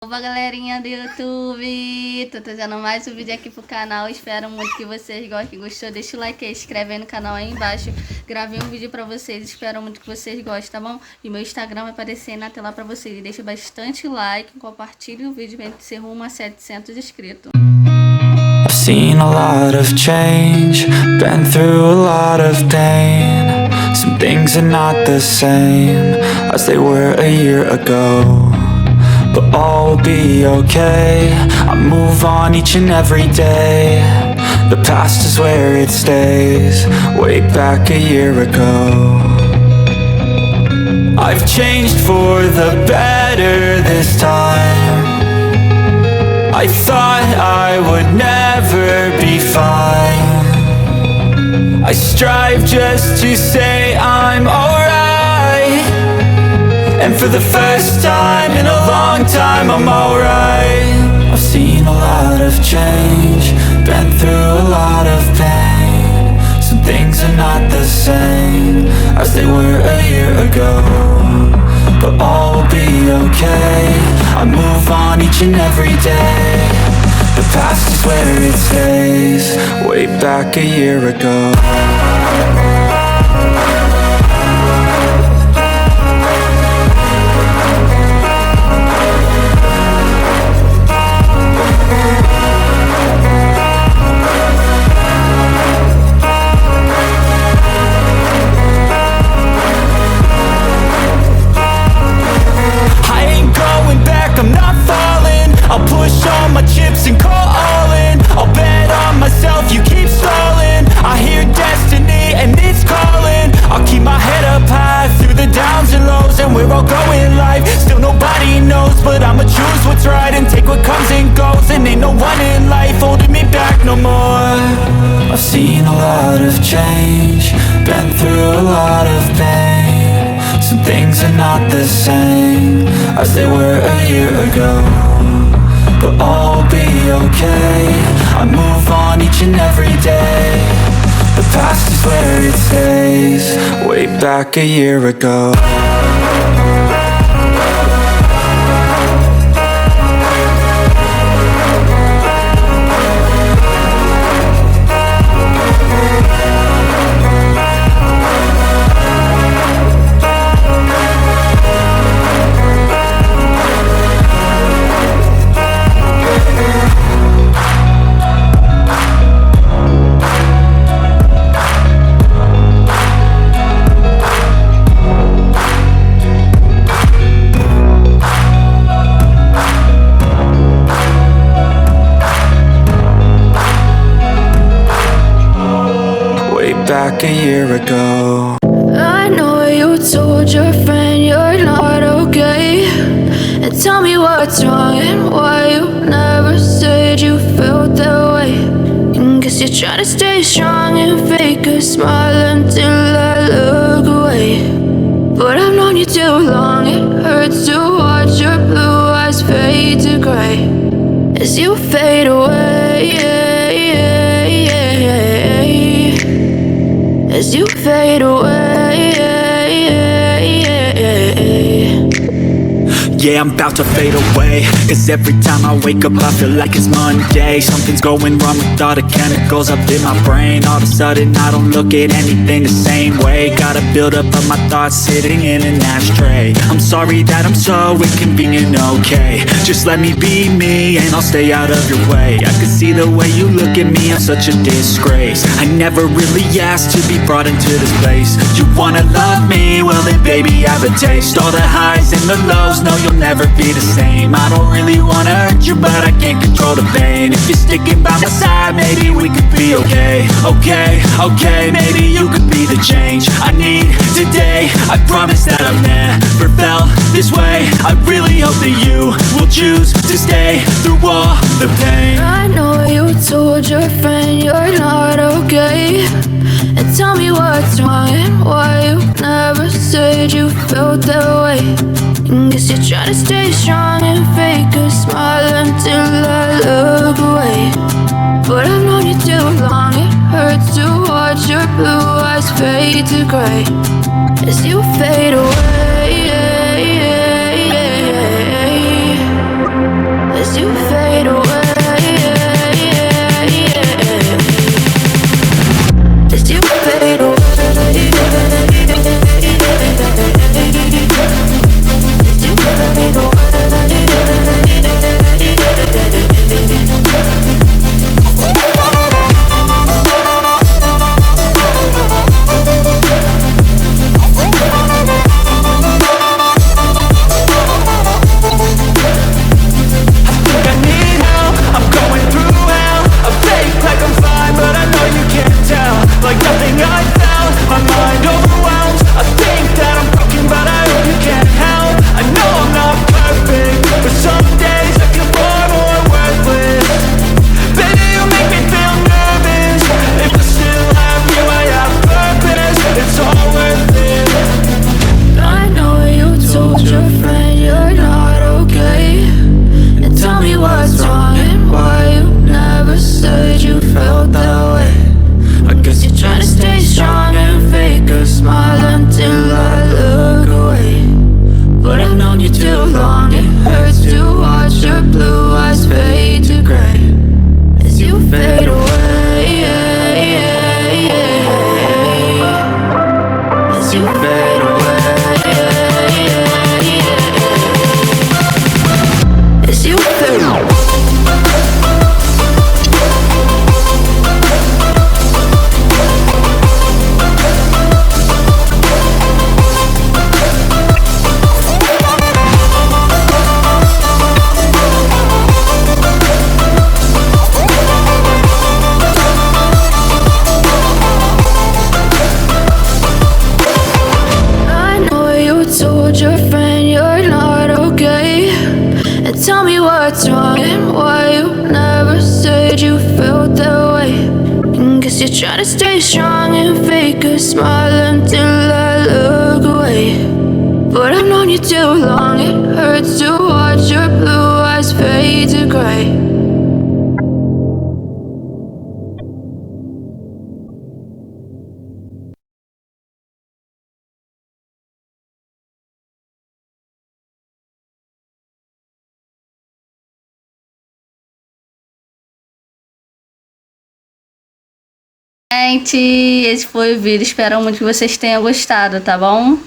Oba, galerinha do YouTube, tô trazendo mais um vídeo aqui pro canal. Espero muito que vocês gostem. Gostou? Deixa o like aí, se inscreve aí no canal aí embaixo. Gravei um vídeo pra vocês, espero muito que vocês gostem, tá bom? E meu Instagram vai aparecer aí na tela pra vocês. E deixa bastante like, compartilhe o vídeo, vem ser rumo a 700 inscritos. I've seen a lot of change, been through a lot of pain. Some things are not the same as they were a year ago, but all will be okay. I move on each and every day. The past is where it stays, way back a year ago. I've changed for the better this time. I thought I would never be fine. I strive just to say I'm alright, and for the first time in a long time I'm alright. I've seen a lot of change, been through a lot of pain. Some things are not the same as they were a year ago, but all will be okay. I move on each and every day. The past is where it stays, way back a year ago. But I'ma choose what's right and take what comes and goes. And ain't no one in life holding me back no more. I've seen a lot of change, been through a lot of pain. Some things are not the same as they were a year ago, but all will be okay. I move on each and every day. The past is where it stays, way back a year ago. Back a year ago. I know you told your friend you're not okay, and tell me what's wrong and why you never said you felt that way. And guess you're trying to stay strong and fake a smile until I look away. But I've known you too long, it hurts to watch your blue eyes fade to gray as you fade away. As you fade away. Yeah, I'm about to fade away, cause every time I wake up I feel like it's Monday. Something's going wrong with all the chemicals up in my brain. All of a sudden I don't look at anything the same way. Gotta build up of my thoughts sitting in an ashtray. I'm sorry that I'm so inconvenient, okay. Just let me be me and I'll stay out of your way. I can see the way you look at me, I'm such a disgrace. I never really asked to be brought into this place. You wanna love me? Well then baby I have a taste. All the highs and the lows, no you'll never be the same. I don't really wanna hurt you, but I can't control the pain. If you're sticking by my side, maybe we could be okay. Okay, maybe you could be the change I need today. I promise that I've never felt this way. I really hope that you will choose to stay through all the pain. I know you told your friend you're not okay, and tell me what's wrong and why you never said you felt that way. And guess you're trying to stay strong and fake a smile until I look away. But I've known you too long, it hurts to watch your blue eyes fade to gray as you fade away. 'cause you feel. Told your friend you're not okay, and tell me what's wrong and why you never said you felt that way. And guess you're trying to stay strong and fake a smile until I look away. But I've known you too long, it hurts to watch your blue eyes fade to gray. Gente, esse foi o vídeo. Espero muito que vocês tenham gostado, tá bom?